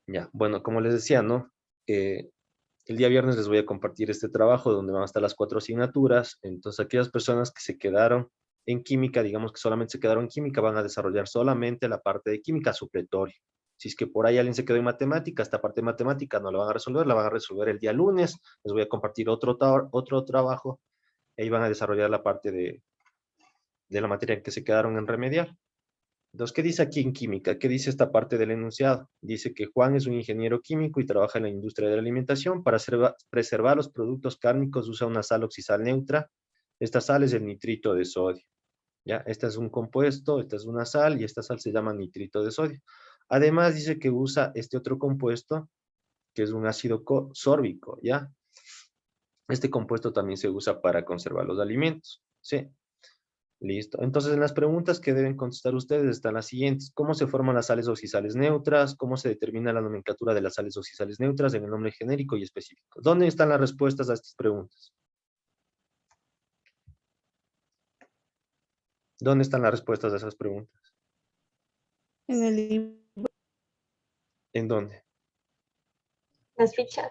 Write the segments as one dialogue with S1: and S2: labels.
S1: Ya, bueno, como les decía, ¿no? El día viernes les voy a compartir este trabajo donde van a estar las 4 asignaturas. Entonces, aquellas personas que se quedaron en química, digamos que solamente se quedaron en química, van a desarrollar solamente la parte de química supletoria. Si es que por ahí alguien se quedó en matemática, esta parte de matemática no la van a resolver, la van a resolver el día lunes. Les voy a compartir otro trabajo y ahí van a desarrollar la parte de la materia en que se quedaron en remedial. Entonces, ¿qué dice aquí en química? ¿Qué dice esta parte del enunciado? Dice que Juan es un ingeniero químico y trabaja en la industria de la alimentación. Para preservar los productos cárnicos usa una sal oxisal neutra. Esta sal es el nitrito de sodio. ¿Ya? Este es un compuesto, esta es una sal y esta sal se llama nitrito de sodio. Además dice que usa este otro compuesto que es un ácido sórbico, ¿ya? Este compuesto también se usa para conservar los alimentos, ¿sí? Listo. Entonces, en las preguntas que deben contestar ustedes están las siguientes. ¿Cómo se forman las sales oxisales neutras? ¿Cómo se determina la nomenclatura de las sales oxisales neutras en el nombre genérico y específico? ¿Dónde están las respuestas a estas preguntas? ¿Dónde están las respuestas a esas preguntas?
S2: En el libro.
S1: ¿En dónde?
S3: Las fichas.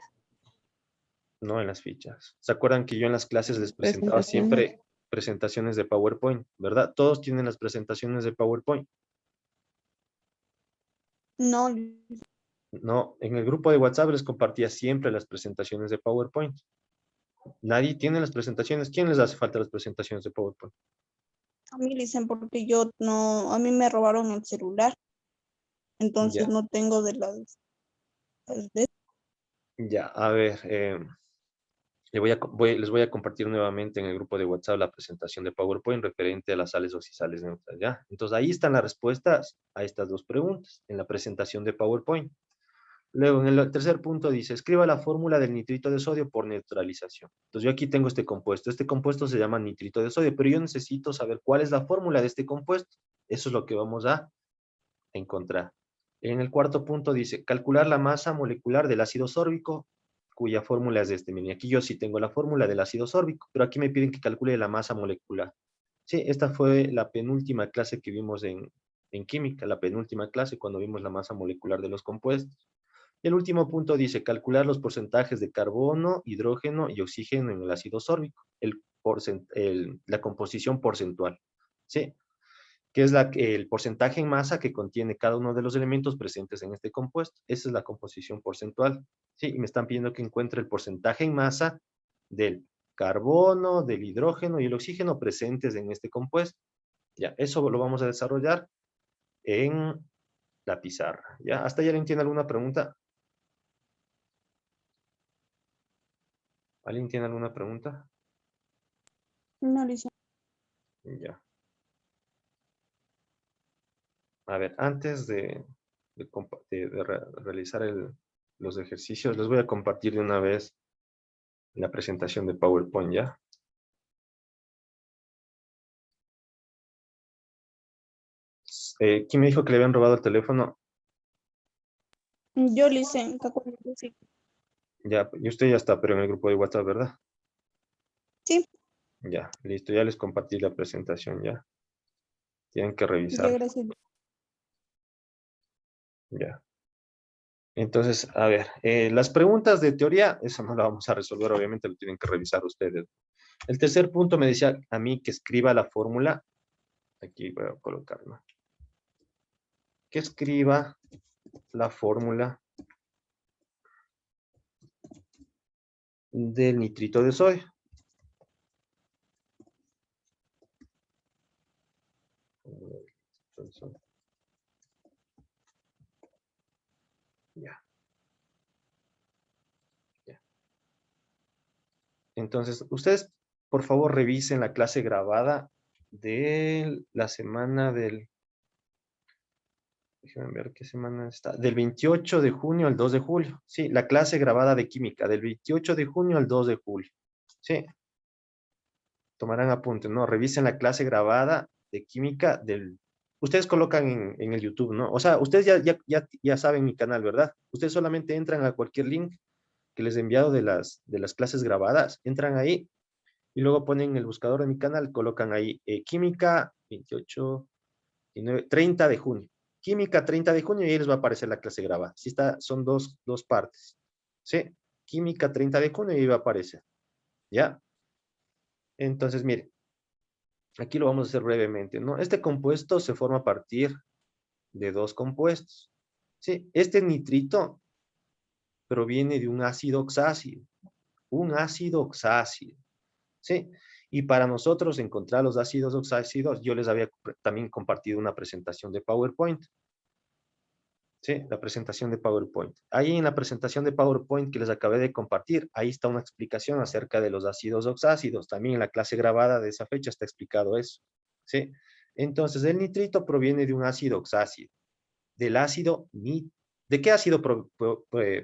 S1: No en las fichas. ¿Se acuerdan que yo en las clases les presentaba
S2: Presentaciones.
S1: siempre presentaciones de PowerPoint, ¿verdad? Todos tienen las presentaciones de PowerPoint.
S2: No,
S1: No, en el grupo de WhatsApp les compartía siempre las presentaciones de PowerPoint. Nadie tiene las presentaciones. ¿Quién les hace falta las presentaciones de PowerPoint?
S2: a mí dicen porque yo no, a mí me robaron el celular, entonces
S1: Ya,
S2: no tengo de las de-
S1: ya, a ver, les voy a compartir nuevamente en el grupo de WhatsApp la presentación de PowerPoint referente a las sales oxisales neutras, ¿ya? Entonces ahí están las respuestas a estas dos preguntas en la presentación de PowerPoint. Luego, en el tercer punto dice, escriba la fórmula del nitrito de sodio por neutralización. Entonces yo aquí tengo este compuesto. Este compuesto se llama nitrito de sodio, pero yo necesito saber cuál es la fórmula de este compuesto. Eso es lo que vamos a encontrar. En el cuarto punto dice, calcular la masa molecular del ácido sórbico, cuya fórmula es este. Miren, aquí yo sí tengo la fórmula del ácido sórbico, pero aquí me piden que calcule la masa molecular. Sí, esta fue la penúltima clase que vimos en química, la penúltima clase cuando vimos la masa molecular de los compuestos. Y el último punto dice, calcular los porcentajes de carbono, hidrógeno y oxígeno en el ácido sórbico, la composición porcentual. ¿Sí? Que es el porcentaje en masa que contiene cada uno de los elementos presentes en este compuesto. Esa es la composición porcentual. Sí, y me están pidiendo que encuentre el porcentaje en masa del carbono, del hidrógeno y el oxígeno presentes en este compuesto. Ya, eso lo vamos a desarrollar en la pizarra. ¿Ya? ¿Hasta ya alguien tiene alguna pregunta? ¿Alguien tiene alguna pregunta?
S2: no dicen.
S1: Ya. A ver, antes de realizar los ejercicios, les voy a compartir de una vez la presentación de PowerPoint, ¿ya? ¿Quién me dijo que le habían robado el teléfono?
S2: Yo le dicen, sí.
S1: Ya, y usted ya está, pero en el grupo de WhatsApp, ¿verdad?
S2: Sí,
S1: Ya, listo, ya les compartí la presentación, ya. Tienen que
S2: ya
S1: revisar,
S2: gracias.
S1: ya. Entonces, a ver, las preguntas de teoría, eso no la vamos a resolver, obviamente lo tienen que revisar ustedes. El tercer punto me decía a mí que escriba la fórmula, aquí voy a colocarla, que escriba la fórmula del nitrito de sodio. Entonces, ya, ya. Entonces, ustedes, por favor, revisen la clase grabada de la semana del, déjenme ver qué semana está, del 28 de junio al 2 de julio. Sí, la clase grabada de química, del 28 de junio al 2 de julio. Sí, tomarán apuntes, ¿no? Revisen la clase grabada de química del... Ustedes colocan en el YouTube, ¿no? O sea, ustedes ya saben mi canal, ¿verdad? Ustedes solamente entran a cualquier link que les he enviado de las clases grabadas, entran ahí y luego ponen en el buscador de mi canal, colocan ahí química 28, 29, 30 de junio. Química 30 de junio y ahí les va a aparecer la clase grabada. Sí está, son dos partes. ¿Sí? Química 30 de junio y ahí va a aparecer. ¿Ya? Entonces, miren. Aquí lo vamos a hacer brevemente, ¿no? Este compuesto se forma a partir de dos compuestos. ¿Sí? Este nitrito proviene de un ácido oxácido. Un ácido oxácido. ¿Sí? Y para nosotros encontrar los ácidos oxácidos, yo les había también compartido una presentación de PowerPoint. ¿Sí? La presentación de PowerPoint. Ahí en la presentación de PowerPoint que les acabé de compartir, ahí está una explicación acerca de los ácidos oxácidos. También en la clase grabada de esa fecha está explicado eso. ¿Sí? Entonces, el nitrito proviene de un ácido oxácido. Del ácido ¿De qué ácido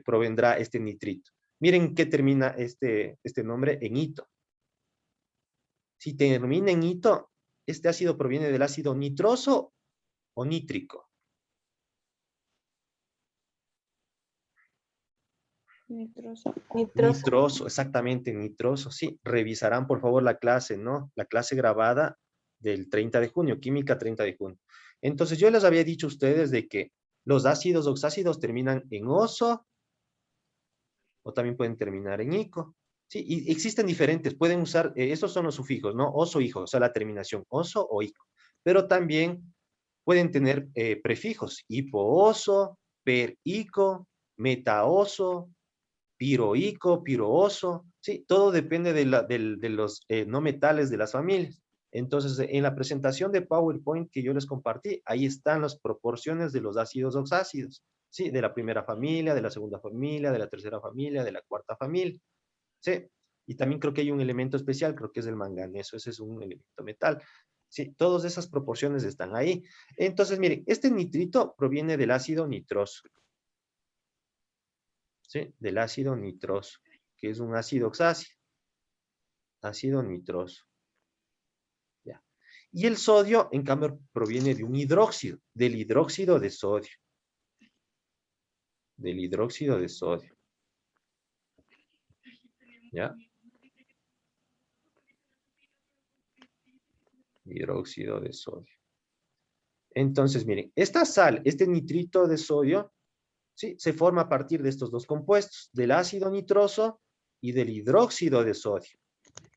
S1: provendrá este nitrito? Miren qué termina este nombre en ito. Si termina en ito, este ácido proviene del ácido nitroso o nítrico.
S2: Nitroso.
S3: Nitroso.
S1: Nitroso, exactamente, nitroso. Sí, revisarán por favor la clase, ¿no? La clase grabada del 30 de junio, química 30 de junio. Entonces yo les había dicho a ustedes de que los ácidos oxácidos terminan en oso o también pueden terminar en ico. Sí, y existen diferentes, pueden usar, estos son los sufijos, ¿no? Oso, hijo, o sea, la terminación oso o ico. Pero también pueden tener prefijos, hipooso, perico, metaoso, piroico, pirooso, sí, todo depende de los no metales de las familias. Entonces, en la presentación de PowerPoint que yo les compartí, ahí están las proporciones de los ácidos oxácidos, sí, de la primera familia, de la segunda familia, de la tercera familia, de la cuarta familia, sí. Y también creo que hay un elemento especial, creo que es el manganeso, ese es un elemento metal. Sí, todas esas proporciones están ahí. Entonces, miren, este nitrito proviene del ácido nitroso. ¿Sí? Del ácido nitroso, que es un ácido oxácido. Ácido nitroso. ¿Ya? Y el sodio, en cambio, proviene de un hidróxido, del hidróxido de sodio. Del hidróxido de sodio. ¿Ya? Hidróxido de sodio. Entonces, miren, esta sal, este nitrito de sodio, ¿sí? Se forma a partir de estos dos compuestos, del ácido nitroso y del hidróxido de sodio.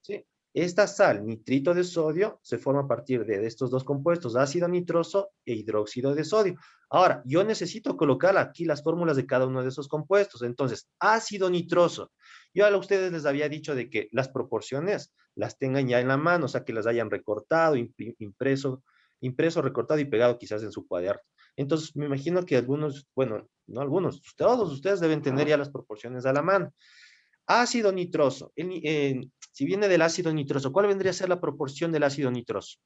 S1: ¿Sí? Esta sal, nitrito de sodio, se forma a partir de estos dos compuestos, ácido nitroso e hidróxido de sodio. Ahora, yo necesito colocar aquí las fórmulas de cada uno de esos compuestos. Entonces, ácido nitroso. Yo a ustedes les había dicho de que las proporciones las tengan ya en la mano, o sea, que las hayan recortado, impreso, recortado y pegado quizás en su cuaderno. Entonces, me imagino que algunos, bueno, no algunos, todos ustedes deben tener ya las proporciones a la mano. Ácido nitroso. Si viene del ácido nitroso, ¿cuál vendría a ser la proporción del ácido nitroso?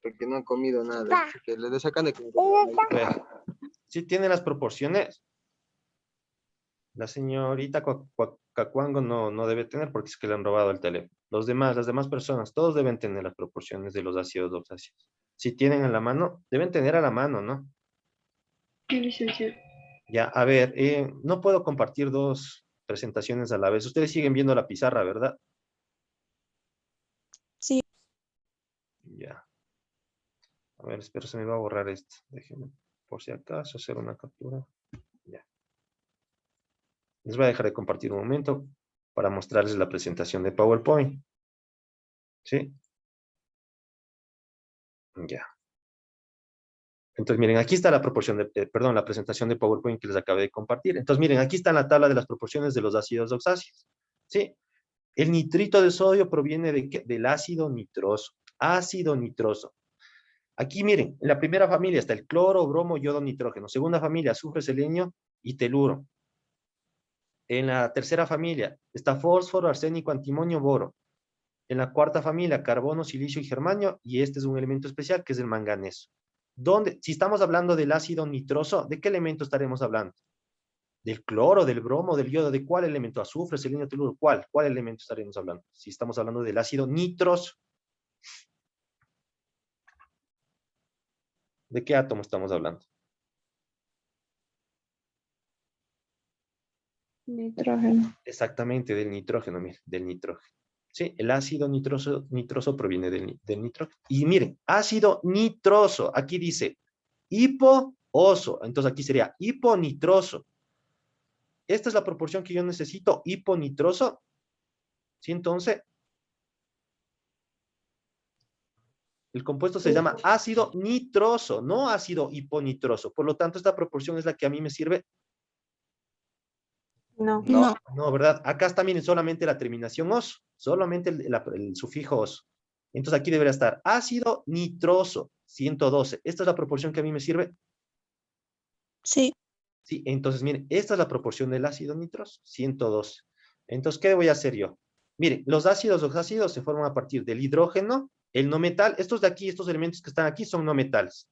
S4: Porque no han comido nada. Así que les sacan de comer.
S1: ¿Sí tiene las proporciones? La señorita Cacuango no debe tener porque es que le han robado el teléfono. Las demás personas, todos deben tener las proporciones de los ácidos oxáceos. Si tienen a la mano, deben tener a la mano, ¿no?
S3: Sí, licenciado.
S1: Ya, a ver, no puedo compartir dos presentaciones a la vez. Ustedes siguen viendo la pizarra, ¿verdad?
S2: Sí.
S1: Ya. A ver, espero se me va a borrar esto. Déjenme, por si acaso, hacer una captura. Ya. Les voy a dejar de compartir un momento para mostrarles la presentación de PowerPoint. ¿Sí? Ya. Entonces, miren, aquí está la proporción perdón, la presentación de PowerPoint que les acabé de compartir. Entonces, miren, aquí está la tabla de las proporciones de los ácidos oxáceos. ¿Sí? El nitrito de sodio proviene del ácido nitroso. Ácido nitroso. Aquí miren, en la primera familia está el cloro, bromo, yodo, nitrógeno. Segunda familia, azufre, selenio y teluro. En la tercera familia está fósforo, arsénico, antimonio, boro. En la cuarta familia, carbono, silicio y germanio. Y este es un elemento especial que es el manganeso. Si estamos hablando del ácido nitroso, ¿de qué elemento estaremos hablando? ¿Del cloro, del bromo, del yodo? ¿De cuál elemento? Azufre, selenio, teluro. ¿Cuál elemento estaremos hablando? Si estamos hablando del ácido nitroso. ¿De qué átomo estamos hablando?
S3: Nitrógeno.
S1: Exactamente, del nitrógeno, mire, del nitrógeno. Sí, el ácido nitroso proviene del nitrógeno. Y miren, ácido nitroso, aquí dice hipooso, entonces aquí sería hiponitroso. Esta es la proporción que yo necesito, hiponitroso. ¿Sí? Entonces, el compuesto se llama ácido nitroso, no ácido hiponitroso. Por lo tanto, esta proporción es la que a mí me sirve.
S3: No.
S2: No.
S1: No, ¿verdad? Acá está, miren, solamente la terminación oso, solamente el sufijo oso. Entonces aquí debería estar ácido nitroso, 112. ¿Esta es la proporción que a mí me sirve?
S2: Sí.
S1: Sí, entonces miren, esta es la proporción del ácido nitroso, 112. Entonces, ¿qué voy a hacer yo? Miren, los ácidos se forman a partir del hidrógeno, el no metal. Estos de aquí, estos elementos que están aquí son no metales.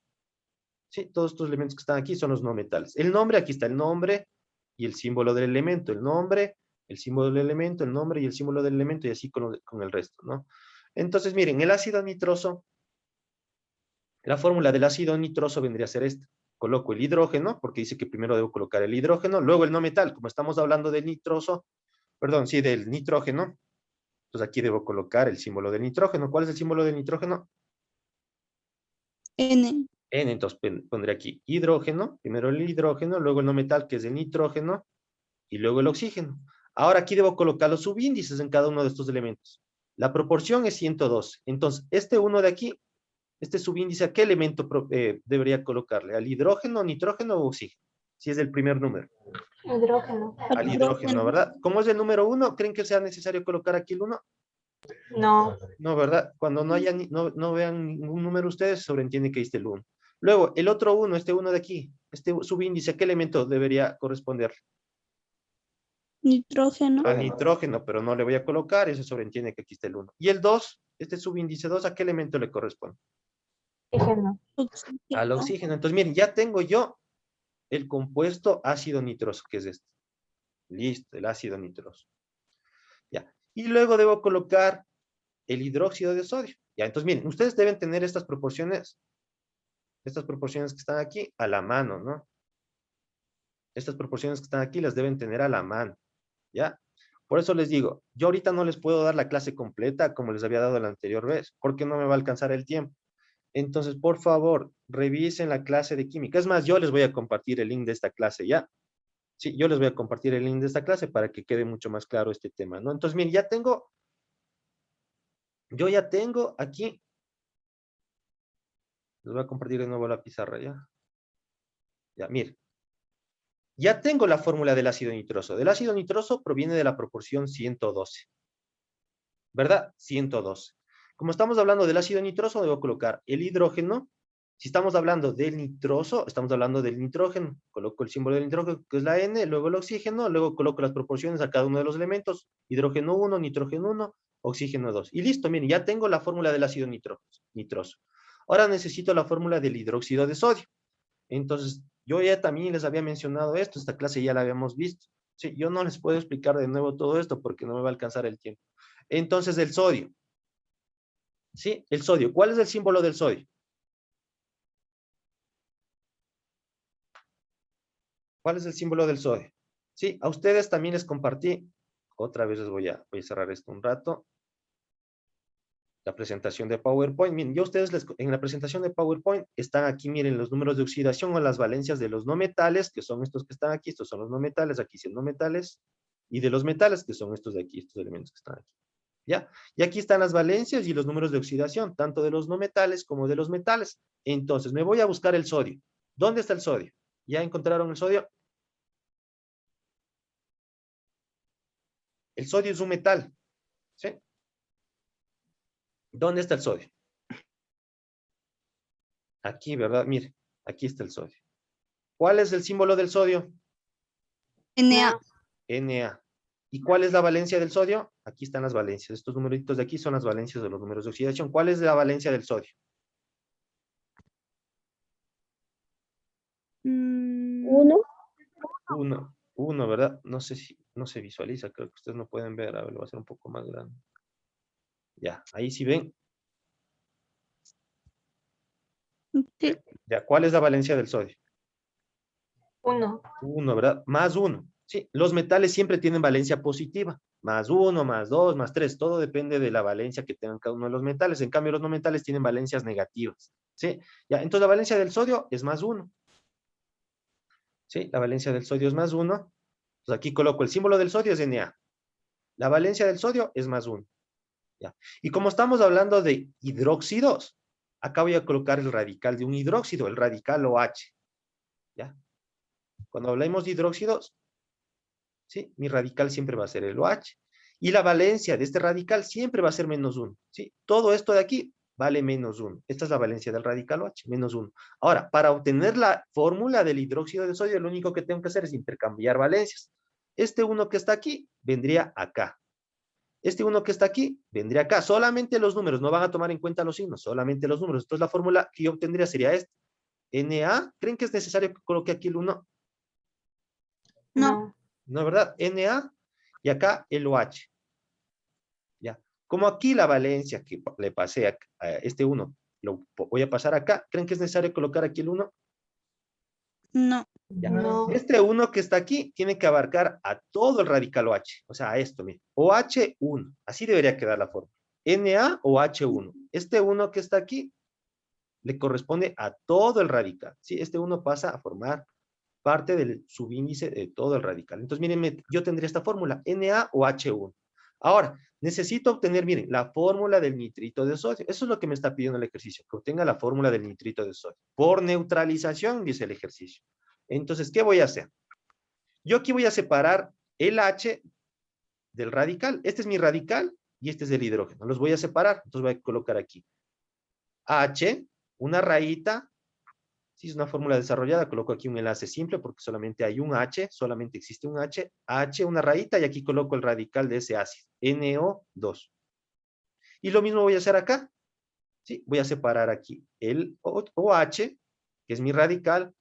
S1: Sí, todos estos elementos que están aquí son los no metales. El nombre, aquí está el nombre y el símbolo del elemento. El nombre, el símbolo del elemento, el nombre y el símbolo del elemento, y así con el resto, ¿no? Entonces, miren, el ácido nitroso, la fórmula del ácido nitroso vendría a ser esta. Coloco el hidrógeno, porque dice que primero debo colocar el hidrógeno, luego el no metal. Como estamos hablando del nitroso, perdón, sí, del nitrógeno, entonces aquí debo colocar el símbolo del nitrógeno. ¿Cuál es el símbolo del nitrógeno?
S2: N.
S1: N, entonces pondré aquí hidrógeno, primero el hidrógeno, luego el no metal, que es el nitrógeno, y luego el oxígeno. Ahora aquí debo colocar los subíndices en cada uno de estos elementos. La proporción es 112. Entonces, este uno de aquí, este subíndice, ¿a qué elemento debería colocarle? ¿Al hidrógeno, nitrógeno o oxígeno? Si es el primer número.
S3: Hidrógeno.
S1: Al hidrógeno, ¿verdad? Como es el número 1, ¿creen que sea necesario colocar aquí el 1?
S3: No.
S1: No, ¿verdad? Cuando no haya no vean ningún número ustedes, sobreentiende que ahí está el 1. Luego, el otro 1, este 1 de aquí, este subíndice, ¿a qué elemento debería corresponder?
S2: Nitrógeno.
S1: Al nitrógeno, pero no le voy a colocar, eso sobreentiende que aquí está el 1. Y el 2, este subíndice 2, ¿a qué elemento le corresponde?
S3: Oxígeno.
S1: Al
S2: Oxígeno.
S1: oxígeno. Entonces, miren, ya tengo yo el compuesto ácido nitroso, que es este. Listo, el ácido nitroso. Ya. Y luego debo colocar el hidróxido de sodio. Ya, entonces, miren, ustedes deben tener estas proporciones que están aquí a la mano, ¿no? Estas proporciones que están aquí las deben tener a la mano, ¿ya? Por eso les digo, yo ahorita no les puedo dar la clase completa como les había dado la anterior vez, porque no me va a alcanzar el tiempo. Entonces, por favor, revisen la clase de química. Es más, yo les voy a compartir el link de esta clase, ¿ya? Sí, yo les voy a compartir el link de esta clase para que quede mucho más claro este tema, ¿no? Entonces, miren, yo ya tengo aquí, les voy a compartir de nuevo la pizarra, ¿ya? Ya, miren. Ya tengo la fórmula del ácido nitroso. Del ácido nitroso proviene de la proporción 112. ¿Verdad? 112. Como estamos hablando del ácido nitroso, debo colocar el hidrógeno. Si estamos hablando del nitroso, estamos hablando del nitrógeno. Coloco el símbolo del nitrógeno, que es la N, luego el oxígeno, luego coloco las proporciones a cada uno de los elementos. Hidrógeno 1, nitrógeno 1, oxígeno 2. Y listo, miren, ya tengo la fórmula del ácido nitroso. Ahora necesito la fórmula del hidróxido de sodio. Entonces, yo ya también les había mencionado esto, esta clase ya la habíamos visto. Sí, yo no les puedo explicar de nuevo todo esto porque no me va a alcanzar el tiempo. Entonces, el sodio. ¿Sí? El sodio. ¿Cuál es el símbolo del sodio? ¿Cuál es el símbolo del sodio? Sí, a ustedes también les compartí. Otra vez les voy a cerrar esto un rato. La presentación de PowerPoint. Miren, yo ustedes en la presentación de PowerPoint están aquí, miren, los números de oxidación o las valencias de los no metales, que son estos que están aquí. Estos son los no metales, aquí son no metales. Y de los metales, que son estos de aquí, estos elementos que están aquí. ¿Ya? Y aquí están las valencias y los números de oxidación, tanto de los no metales como de los metales. Entonces, me voy a buscar el sodio. ¿Dónde está el sodio? ¿Ya encontraron el sodio? El sodio es un metal. ¿Sí? ¿Dónde está el sodio? Aquí, ¿verdad? Mire, aquí está el sodio. ¿Cuál es el símbolo del sodio?
S2: Na.
S1: Na. ¿Y cuál es la valencia del sodio? Aquí están las valencias. Estos numeritos de aquí son las valencias de los números de oxidación. ¿Cuál es la valencia del sodio?
S3: 1.
S1: 1, ¿verdad? No sé si no se visualiza, creo que ustedes no pueden ver. A ver, lo voy a hacer un poco más grande. Ya, ahí sí ven.
S2: Sí.
S1: Ya, ¿cuál es la valencia del sodio?
S3: 1.
S1: 1, ¿verdad? Más 1. Sí, los metales siempre tienen valencia positiva. Más 1, más 2, más 3. Todo depende de la valencia que tengan cada uno de los metales. En cambio, los no metales tienen valencias negativas. ¿Sí? Ya, entonces la valencia del sodio es más 1. ¿Sí? La valencia del sodio es más 1. Entonces aquí coloco el símbolo del sodio es Na. La valencia del sodio es más 1. ¿Ya? Y como estamos hablando de hidróxidos, acá voy a colocar el radical de un hidróxido, el radical OH. ¿Ya? Cuando hablemos de hidróxidos, ¿sí? Mi radical siempre va a ser el OH. Y la valencia de este radical siempre va a ser menos 1. ¿Sí? Todo esto de aquí vale menos 1. Esta es la valencia del radical OH, menos 1. Ahora, para obtener la fórmula del hidróxido de sodio, lo único que tengo que hacer es intercambiar valencias. Este 1 que está aquí vendría acá. Este 1 que está aquí vendría acá. Solamente los números, no van a tomar en cuenta los signos, solamente los números. Entonces la fórmula que yo obtendría sería esta. Na, ¿creen que es necesario que coloque aquí el 1?
S2: No.
S1: No, ¿verdad? Na y acá el OH. ¿Ya? Como aquí la valencia que le pasé a este 1, lo voy a pasar acá, ¿creen que es necesario colocar aquí el 1?
S2: No.
S1: Ya.
S3: No.
S1: Este 1 que está aquí tiene que abarcar a todo el radical OH. O sea, a esto, mira. OH1. Así debería quedar la forma. NaOH1. Este 1 que está aquí le corresponde a todo el radical. ¿Sí? Este 1 pasa a formar parte del subíndice de todo el radical. Entonces, miren, yo tendría esta fórmula, NaOH1. Ahora, necesito obtener, miren, la fórmula del nitrito de sodio. Eso es lo que me está pidiendo el ejercicio, que obtenga la fórmula del nitrito de sodio. Por neutralización, dice el ejercicio. Entonces, ¿qué voy a hacer? Yo aquí voy a separar el H del radical. Este es mi radical y este es el hidrógeno. Los voy a separar. Entonces voy a colocar aquí H, una rayita. Si es una fórmula desarrollada, coloco aquí un enlace simple porque solamente hay un H, solamente existe un H. H, una rayita, y aquí coloco el radical de ese ácido, NO2. Y lo mismo voy a hacer acá. ¿Sí? Voy a separar aquí el OH, que es mi radical,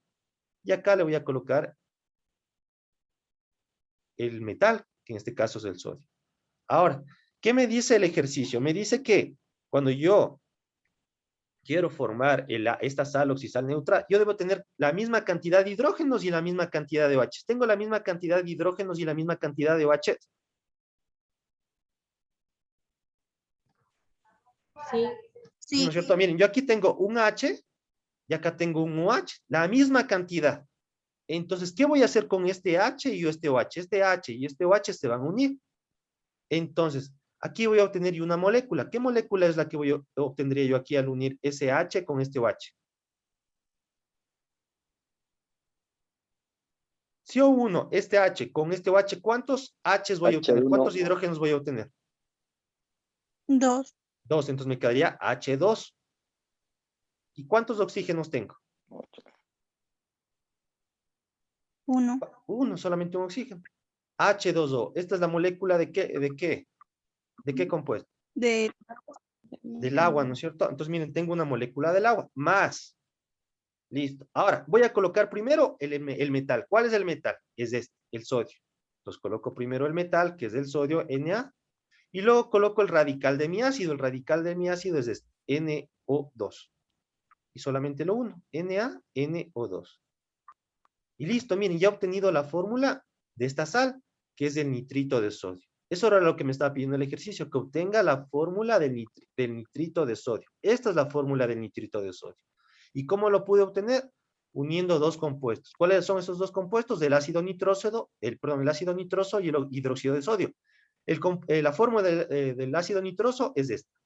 S1: y acá le voy a colocar el metal, que en este caso es el sodio. Ahora, ¿qué me dice el ejercicio? Me dice que cuando yo quiero formar esta sal oxisal neutra, yo debo tener la misma cantidad de hidrógenos y la misma cantidad de OH. ¿Tengo la misma cantidad de hidrógenos y la misma cantidad de OH?
S3: Sí.
S2: Sí.
S1: ¿No es cierto? Miren, yo aquí tengo un H y acá tengo un OH, la misma cantidad. Entonces, ¿qué voy a hacer con este H y este OH? Este H y este OH se van a unir. Entonces, aquí voy a obtener una molécula. ¿Qué molécula es la que obtendría yo aquí al unir ese H con este OH? Si yo uno este H con este OH, ¿cuántos H's voy a obtener?
S4: H1.
S1: ¿Cuántos hidrógenos voy a obtener?
S2: 2.
S1: 2, entonces me quedaría H2. ¿Y cuántos oxígenos tengo?
S2: 1.
S1: 1, solamente un oxígeno. H2O. ¿Esta es la molécula de qué? ¿De qué? ¿De qué compuesto? Del agua, ¿no es cierto? Entonces, miren, tengo una molécula del agua. Más. Listo. Ahora, voy a colocar primero el metal. ¿Cuál es el metal? Es este, el sodio. Entonces, coloco primero el metal, que es el sodio, Na. Y luego coloco el radical de mi ácido. El radical de mi ácido es este, NO2. Y solamente lo uno. NaNO2. Y listo, miren, ya he obtenido la fórmula de esta sal, que es el nitrito de sodio. Eso era lo que me estaba pidiendo el ejercicio, que obtenga la fórmula del nitrito de sodio. Esta es la fórmula del nitrito de sodio. ¿Y cómo lo pude obtener? Uniendo dos compuestos. ¿Cuáles son esos dos compuestos? El ácido nitroso, el ácido nitroso y el hidróxido de sodio. La fórmula del ácido nitroso es esta,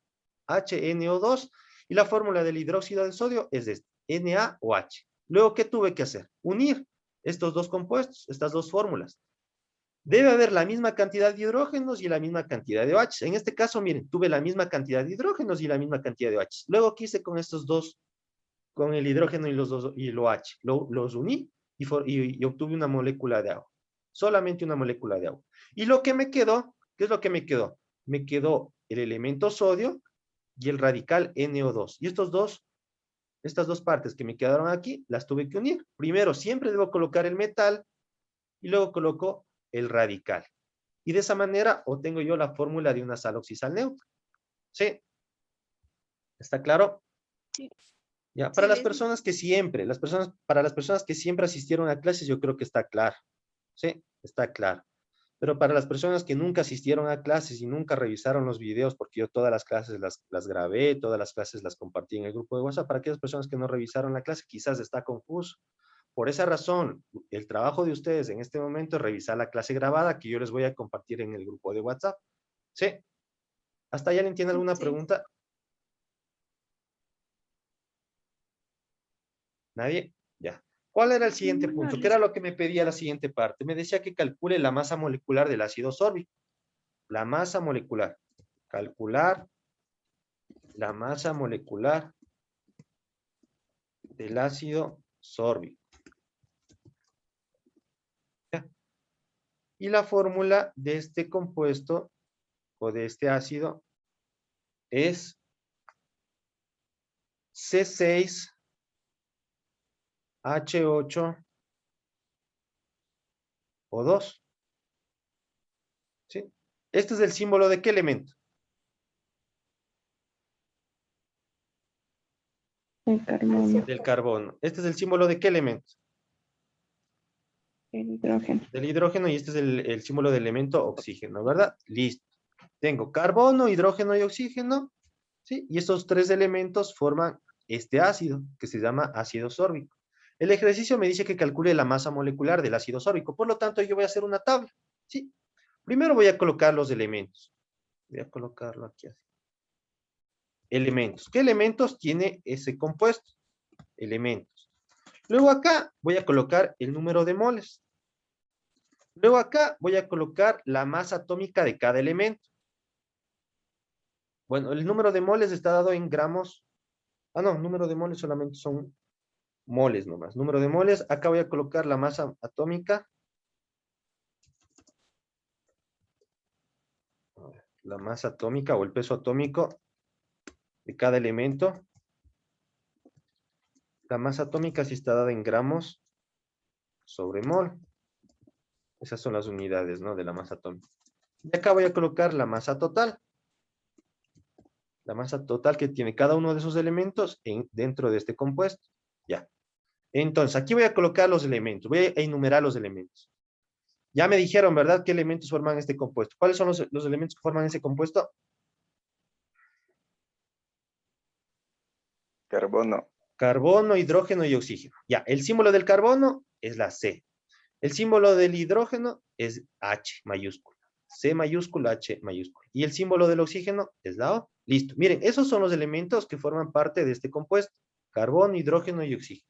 S1: HNO2, y la fórmula del hidróxido de sodio es esta, NaOH. Luego, ¿qué tuve que hacer? Unir estos dos compuestos, estas dos fórmulas. Debe haber la misma cantidad de hidrógenos y la misma cantidad de OH. En este caso, miren, tuve la misma cantidad de hidrógenos y la misma cantidad de OH. Luego, ¿qué hice con estos dos? Con el hidrógeno y el OH. Los uní y obtuve una molécula de agua. Solamente una molécula de agua. Y lo que me quedó, ¿qué es lo que me quedó? Me quedó el elemento sodio y el radical NO2. Y estas dos partes que me quedaron aquí, las tuve que unir. Primero, siempre debo colocar el metal y luego coloco el radical. Y de esa manera obtengo yo la fórmula de una sal oxisal neutra. ¿Sí? ¿Está claro?
S2: Sí.
S1: Ya, para
S2: Sí,
S1: las personas que siempre, para las personas que siempre asistieron a clases, yo creo que está claro. Sí, está claro. Pero para las personas que nunca asistieron a clases y nunca revisaron los videos, porque yo todas las clases las grabé, todas las clases las compartí en el grupo de WhatsApp, para aquellas personas que no revisaron la clase, quizás está confuso. Por esa razón, el trabajo de ustedes en este momento es revisar la clase grabada que yo les voy a compartir en el grupo de WhatsApp. ¿Sí? ¿Hasta allá le entiende alguna
S2: Sí.
S1: pregunta? ¿Nadie? Ya. ¿Cuál era el siguiente
S2: No,
S1: punto? ¿Qué
S2: listo.
S1: era lo que me pedía la siguiente parte? Me decía que calcule la masa molecular del ácido sórbico. La masa molecular. Calcular la masa molecular del ácido sórbico. ¿Ya? Y la fórmula de este compuesto o de este ácido es C6H8O2. ¿Sí? Este es el símbolo de qué elemento?
S2: El carbono,
S1: Del carbono. Este es el símbolo de qué elemento?
S2: el hidrógeno.
S1: Del hidrógeno, y este es el símbolo del elemento oxígeno, ¿verdad? Listo. Tengo carbono, hidrógeno y oxígeno, ¿sí? Y estos tres elementos forman este ácido, que se llama ácido sórbico. El ejercicio me dice que calcule la masa molecular del ácido sórbico, por lo tanto yo voy a hacer una tabla, ¿sí? Primero voy a colocar los elementos. Voy a colocarlo aquí así. Elementos. ¿Qué elementos tiene ese compuesto? Elementos. Luego acá voy a colocar el número de moles. Luego acá voy a colocar la masa atómica de cada elemento. Bueno, el número de moles está dado en gramos. Ah, no, número de moles solamente son moles nomás. Número de moles, acá voy a colocar la masa atómica. La masa atómica o el peso atómico de cada elemento. La masa atómica sí está dada en gramos sobre mol. Esas son las unidades, ¿no? De la masa atómica. Y acá voy a colocar la masa total. La masa total que tiene cada uno de esos elementos dentro de este compuesto. Ya. Entonces, aquí voy a colocar los elementos. Voy a enumerar los elementos. Ya me dijeron, ¿verdad? ¿Qué elementos forman este compuesto? ¿Cuáles son los elementos que forman ese compuesto?
S5: Carbono.
S1: Carbono, hidrógeno y oxígeno. Ya, el símbolo del carbono es la C. El símbolo del hidrógeno es H mayúscula. C mayúscula, H mayúscula. Y el símbolo del oxígeno es la O. Listo. Miren, esos son los elementos que forman parte de este compuesto. Carbono, hidrógeno y oxígeno.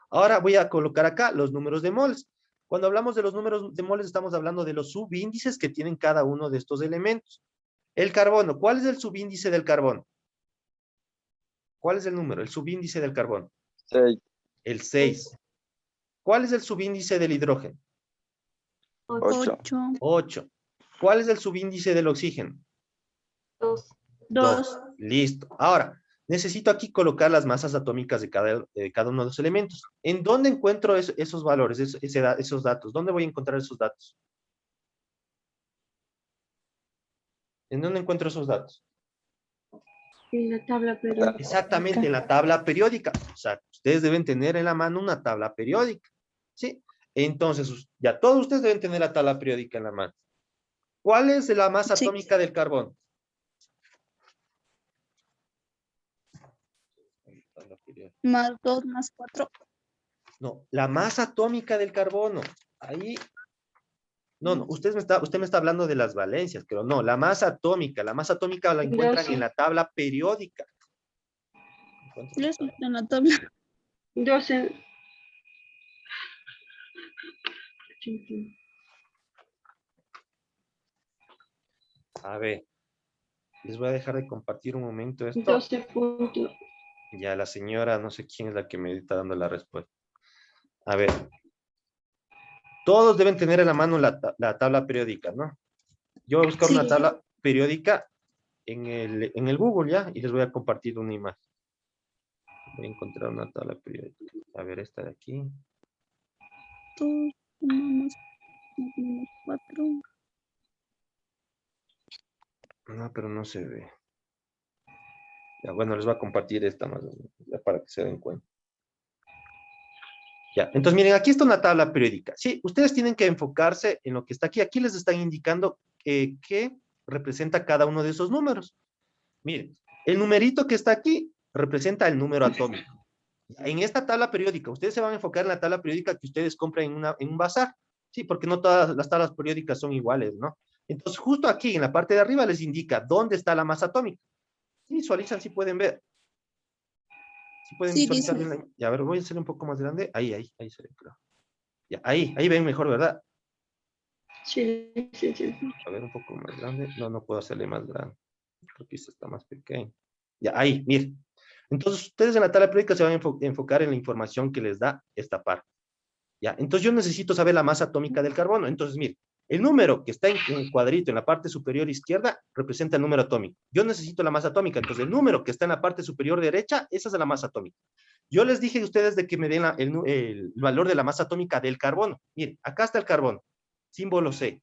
S1: Ahora voy a colocar acá los números de moles. Cuando hablamos de los números de moles, estamos hablando de los subíndices que tienen cada uno de estos elementos. El carbono, ¿cuál es el subíndice del carbono? ¿Cuál es el número? El subíndice del carbono.
S5: 6.
S1: El 6. ¿Cuál es el subíndice del hidrógeno?
S5: 8.
S1: 8. ¿Cuál es el subíndice del oxígeno?
S3: 2.
S2: 2.
S1: Listo. Ahora, necesito aquí colocar las masas atómicas de cada uno de los elementos. ¿En dónde encuentro esos valores, esos datos? ¿Dónde voy a encontrar esos datos? ¿En dónde encuentro esos datos?
S3: En la tabla periódica.
S1: Exactamente, en la tabla periódica. O sea, ustedes deben tener en la mano una tabla periódica. ¿Sí? Entonces, ya todos ustedes deben tener la tabla periódica en la mano. ¿Cuál es la masa
S2: Sí.
S1: atómica del carbono?
S2: Más 2 más 4.
S1: No, la masa atómica del carbono. Ahí. No, usted me está hablando de las valencias, pero no, la masa atómica la encuentran en la tabla periódica.
S2: Eso está en la tabla.
S3: 12.
S1: A ver, les voy a dejar de compartir un momento esto.
S3: 12 puntos.
S1: Ya la señora, no sé quién es la que me está dando la respuesta. A ver. Todos deben tener en la mano la tabla periódica, ¿no? Yo voy a buscar
S2: Sí.
S1: una tabla periódica en el Google, ¿ya? Y les voy a compartir una imagen. Voy a encontrar una tabla periódica. A ver, esta de aquí.
S2: 2 más 4.
S1: No, pero no se ve. Ya, bueno, les voy a compartir esta más o menos, ya para que se den cuenta. Ya, entonces miren, aquí está una tabla periódica. Sí, ustedes tienen que enfocarse en lo que está aquí. Aquí les están indicando qué representa cada uno de esos números. Miren, el numerito que está aquí representa el número atómico. En esta tabla periódica, ustedes se van a enfocar en la tabla periódica que ustedes compran en un bazar. Sí, porque no todas las tablas periódicas son iguales, ¿no? Entonces, justo aquí, en la parte de arriba, les indica dónde está la masa atómica. Si visualizan, si pueden ver. Si pueden
S2: Sí,
S1: visualizar
S2: dice.
S1: bien. Ya, a ver, voy a hacer un poco más grande. Ahí se ve, claro. Ya, ahí ven mejor, ¿verdad?
S3: Sí, sí, sí.
S1: A ver, un poco más grande. No, no puedo hacerle más grande. Creo que este está más pequeño. Ya, ahí, miren. Entonces, ustedes en la tabla periódica se van a enfocar en la información que les da esta parte. Ya, entonces yo necesito saber la masa atómica del carbono. Entonces, miren, el número que está en el cuadrito en la parte superior izquierda representa el número atómico. Yo necesito la masa atómica. Entonces, el número que está en la parte superior derecha, esa es la masa atómica. Yo les dije a ustedes de que me den el valor de la masa atómica del carbono. Miren, acá está el carbono, símbolo C.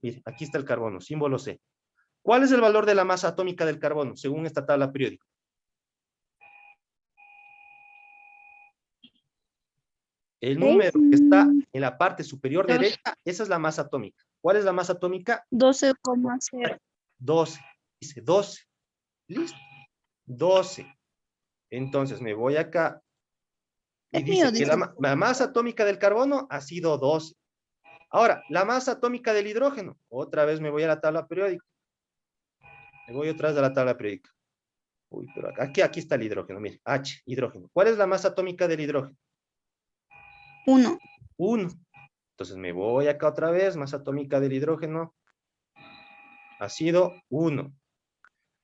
S1: Miren, aquí está el carbono, símbolo C. ¿Cuál es el valor de la masa atómica del carbono, según esta tabla periódica? El número que está en la parte superior
S3: Dos.
S1: derecha, esa es la masa atómica. ¿Cuál es la masa atómica?
S2: 12,0.
S1: 12. Dice 12. Listo. 12. Entonces me voy acá y
S2: Es mío,
S1: dice que
S2: dice.
S1: la masa atómica del carbono ha sido 12. Ahora, la masa atómica del hidrógeno. Otra vez me voy a la tabla periódica. Me voy otra vez a la tabla periódica. Uy, pero aquí está el hidrógeno. Mire, H, hidrógeno. ¿Cuál es la masa atómica del hidrógeno?
S2: 1.
S1: 1. Entonces me voy acá otra vez. Masa atómica del hidrógeno ha sido 1.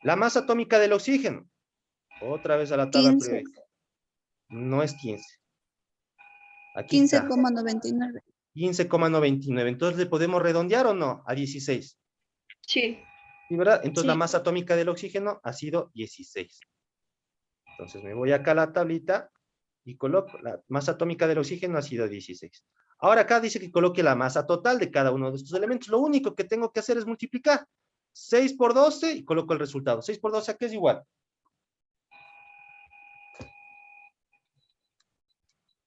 S1: La masa atómica del oxígeno. Otra vez a la tabla
S2: 15.
S1: periódica. No es 15. Aquí está.
S2: 15,99.
S1: 15,99. Entonces, ¿le podemos redondear o no? A 16.
S3: Sí.
S1: ¿Sí, verdad? Entonces, la
S2: Sí.
S1: masa atómica del oxígeno ha sido 16. Entonces, me voy acá a la tablita y coloco la masa atómica del oxígeno ha sido 16. Ahora acá dice que coloque la masa total de cada uno de estos elementos. Lo único que tengo que hacer es multiplicar. 6 por 12 y coloco el resultado. 6 por 12, ¿a qué es igual?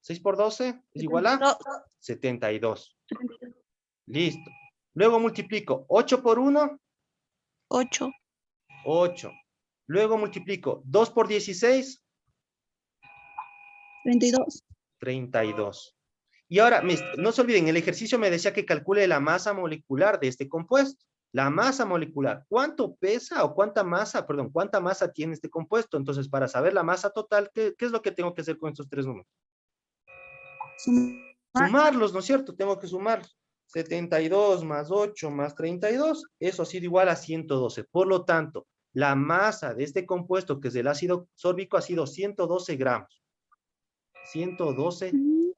S1: 6 por 12 es igual a 72. Listo. Luego multiplico 8 por 1,
S2: 8.
S1: 8. Luego multiplico 2 por 16,
S2: 32.
S1: 32. Y ahora, no se olviden, el ejercicio me decía que calcule la masa molecular de este compuesto. La masa molecular. ¿Cuánto pesa o cuánta masa tiene este compuesto? Entonces, para saber la masa total, ¿qué es lo que tengo que hacer con estos tres números? Sumarlos, ¿no es cierto? Tengo que sumarlos. 72 más 8 más 32, eso ha sido igual a 112. Por lo tanto, la masa de este compuesto, que es el ácido sórbico, ha sido 112 gramos. 112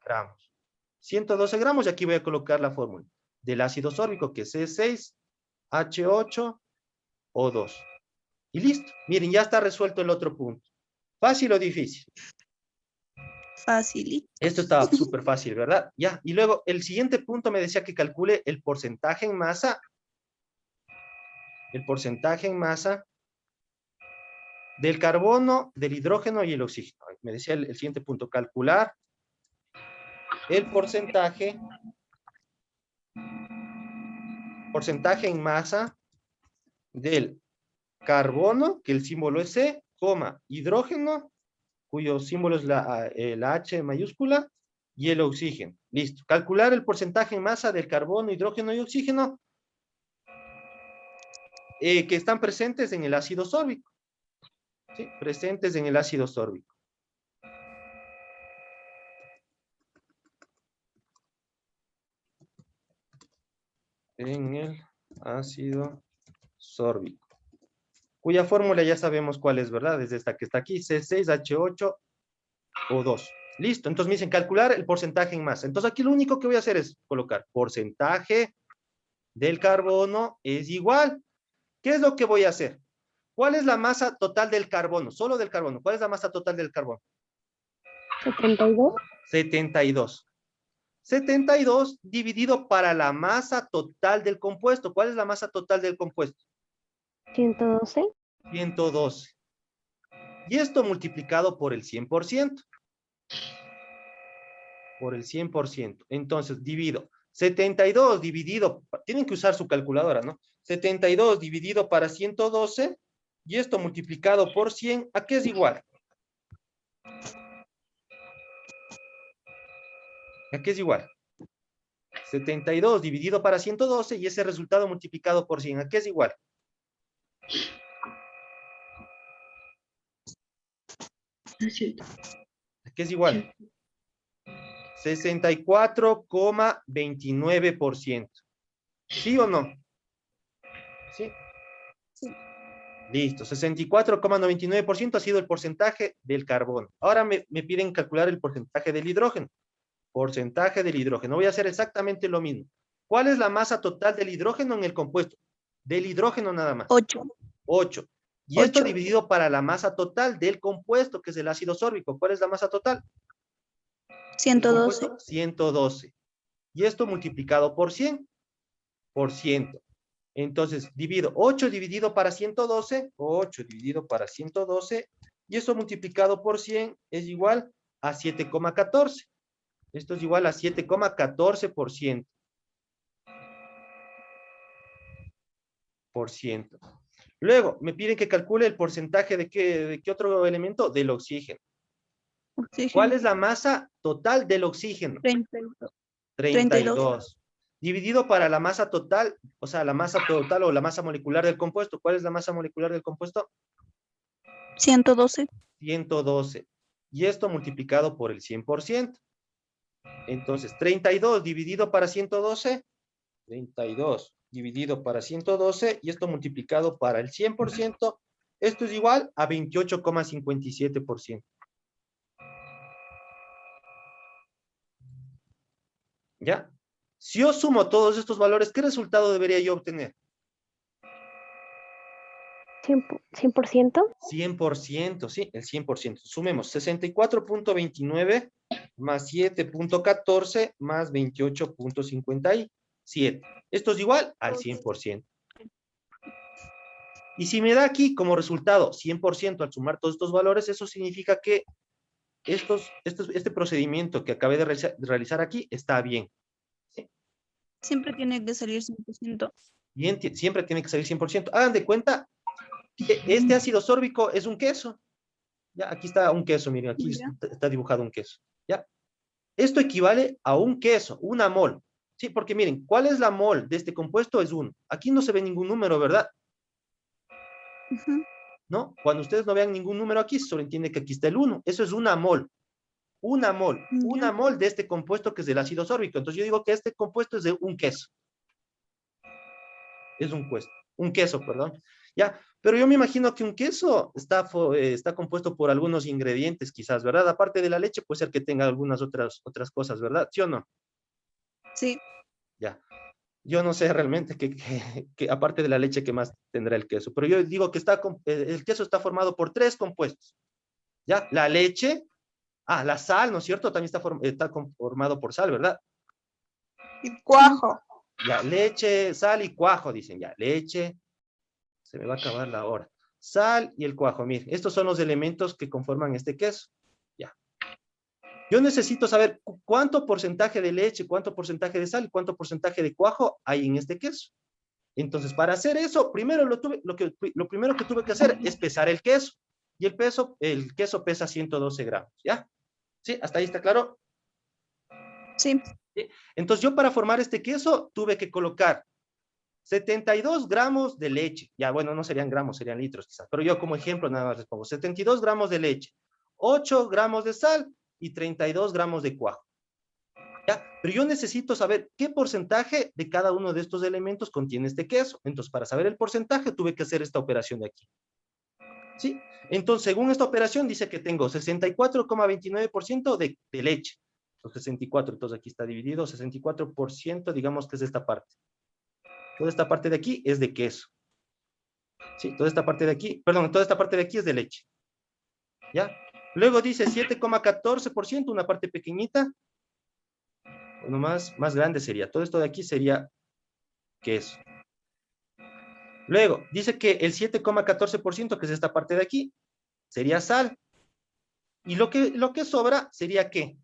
S1: gramos. 112 gramos, y aquí voy a colocar la fórmula del ácido sórbico, que es C6H8O2. Y listo. Miren, ya está resuelto el otro punto. ¿Fácil o difícil?
S2: Fácil.
S1: Esto estaba súper fácil, ¿verdad? Ya. Y luego, el siguiente punto me decía que calcule el porcentaje en masa. El porcentaje en masa del carbono, del hidrógeno y el oxígeno. Me decía el siguiente punto, calcular el porcentaje en masa del carbono, que el símbolo es C, hidrógeno, cuyo símbolo es la H mayúscula, y el oxígeno. Listo. Calcular el porcentaje en masa del carbono, hidrógeno y oxígeno que están presentes en el ácido sórbico. ¿Sí? Presentes en el ácido sórbico. En el ácido sórbico, cuya fórmula ya sabemos cuál es, ¿verdad? Es esta que está aquí, C6H8O2. Listo, entonces me dicen calcular el porcentaje en masa. Entonces aquí lo único que voy a hacer es colocar porcentaje del carbono es igual. ¿Qué es lo que voy a hacer? ¿Cuál es la masa total del carbono? Solo del carbono. ¿Cuál es la masa total del carbono?
S3: 72.
S1: 72. 72 dividido para la masa total del compuesto. ¿Cuál es la masa total del compuesto?
S3: 112.
S1: 112. Y esto multiplicado por el 100%. por el 100%. Entonces, divido 72 dividido, tienen que usar su calculadora, ¿no? 72 dividido para 112, y esto multiplicado por 100, ¿a qué es igual? ¿A qué es igual? 72 dividido para 112, y ese resultado multiplicado por 100, ¿a qué es igual? ¿A qué es igual? 64,29%. ¿Sí o no? ¿Sí?
S2: Sí.
S1: Listo, 64,99% ha sido el porcentaje del carbono. Ahora me piden calcular el porcentaje del hidrógeno. Porcentaje del hidrógeno. Voy a hacer exactamente lo mismo. ¿Cuál es la masa total del hidrógeno en el compuesto? Del hidrógeno nada más.
S2: 8.
S1: 8. Y esto
S2: 8.
S1: dividido para la masa total del compuesto, que es el ácido sórbico. ¿Cuál es la masa total?
S2: 112.
S1: 112. Y esto multiplicado por 100, por 100. Entonces, divido 8 dividido para 112, 8 dividido para 112, y eso multiplicado por 100 es igual a 7,14. Esto es igual a 7,14%. Luego, me piden que calcule el porcentaje de qué otro elemento? Del oxígeno. ¿Cuál es la masa total del oxígeno? 32. Dividido para la masa total, o sea, la masa total o la masa molecular del compuesto. ¿Cuál es la masa molecular del compuesto?
S2: 112.
S1: 112. Y esto multiplicado por el 100%. Entonces, 32 dividido para 112. 32 dividido para 112. Y esto multiplicado para el 100%. Esto es igual a 28,57%. ¿Ya? Si yo sumo todos estos valores, ¿qué resultado debería yo obtener?
S3: 100%.
S1: 100%, sí, el 100%. Sumemos 64,29 más 7,14 más 28,57. Esto es igual al 100%. Y si me da aquí como resultado 100% al sumar todos estos valores, eso significa que este procedimiento que acabé de realizar aquí está bien.
S2: Siempre tiene que salir 100%.
S1: Bien, siempre tiene que salir 100%. Hagan de cuenta que este ácido sórbico es un queso. Ya, aquí está un queso, miren, aquí está dibujado un queso. ¿Ya? Esto equivale a un queso, una mol. Sí, porque miren, ¿cuál es la mol de este compuesto? Es 1. Aquí no se ve ningún número, ¿verdad? ¿No? Cuando ustedes no vean ningún número aquí, solo entiende que aquí está el 1. Eso es una mol. Una mol. Una mol de este compuesto que es del ácido sórbico. Entonces yo digo que este compuesto es de un queso. Es un queso, perdón. ¿Ya? Pero yo me imagino que un queso está compuesto por algunos ingredientes, quizás, ¿verdad? Aparte de la leche, puede ser que tenga algunas otras cosas, ¿verdad? ¿Sí o no?
S2: Sí.
S1: Ya. Yo no sé realmente que aparte de la leche, ¿qué más tendrá el queso? Pero yo digo que el queso está formado por 3 compuestos. ¿Ya? La leche, la sal, ¿no es cierto? También está conformado por sal, ¿verdad?
S2: Y cuajo.
S1: Ya, leche, sal y cuajo, dicen ya. Leche, se me va a acabar la hora. Sal y el cuajo, miren, estos son los elementos que conforman este queso. Ya. Yo necesito saber cuánto porcentaje de leche, cuánto porcentaje de sal y cuánto porcentaje de cuajo hay en este queso. Entonces, para hacer eso, primero lo primero que tuve que hacer es pesar el queso. Y el queso pesa 112 gramos, ¿ya? ¿Sí? ¿Hasta ahí está claro?
S2: Sí.
S1: ¿Sí? Entonces, yo para formar este queso tuve que colocar 72 gramos de leche. Ya, bueno, no serían gramos, serían litros quizás. Pero yo como ejemplo nada más les pongo 72 gramos de leche, 8 gramos de sal y 32 gramos de cuajo. ¿Ya? Pero yo necesito saber qué porcentaje de cada uno de estos elementos contiene este queso. Entonces, para saber el porcentaje, tuve que hacer esta operación de aquí. ¿Sí? Entonces, según esta operación, dice que tengo 64,29% de leche. Entonces, 64, entonces aquí está dividido, 64%, digamos que es esta parte. Toda esta parte de aquí es de queso. Sí, toda esta parte de aquí, perdón, toda esta parte de aquí es de leche. ¿Ya? Luego dice 7,14%, una parte pequeñita. Bueno, más grande sería. Todo esto de aquí sería queso. Luego, dice que el 7,14%, que es esta parte de aquí, sería sal. Y lo que sobra sería ¿qué?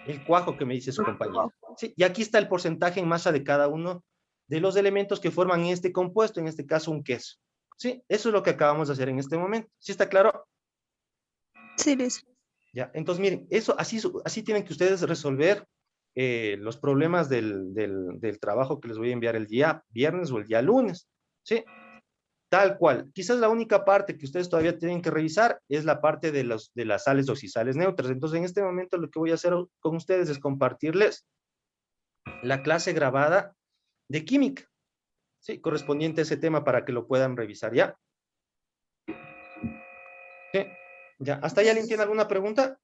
S1: El cuajo que me dice su compañero. Sí, y aquí está el porcentaje en masa de cada uno de los elementos que forman este compuesto, en este caso un queso. Sí, eso es lo que acabamos de hacer en este momento. ¿Sí está claro?
S2: Sí, Liz.
S1: Ya, entonces miren, eso, así tienen que ustedes resolver los problemas del trabajo que les voy a enviar el día viernes o el día lunes. ¿Sí? Tal cual. Quizás la única parte que ustedes todavía tienen que revisar es la parte de las sales oxisales neutras. Entonces, en este momento lo que voy a hacer con ustedes es compartirles la clase grabada de química, ¿sí? Correspondiente a ese tema para que lo puedan revisar ya. ¿Sí? Ya. ¿Hasta ahí alguien tiene alguna pregunta?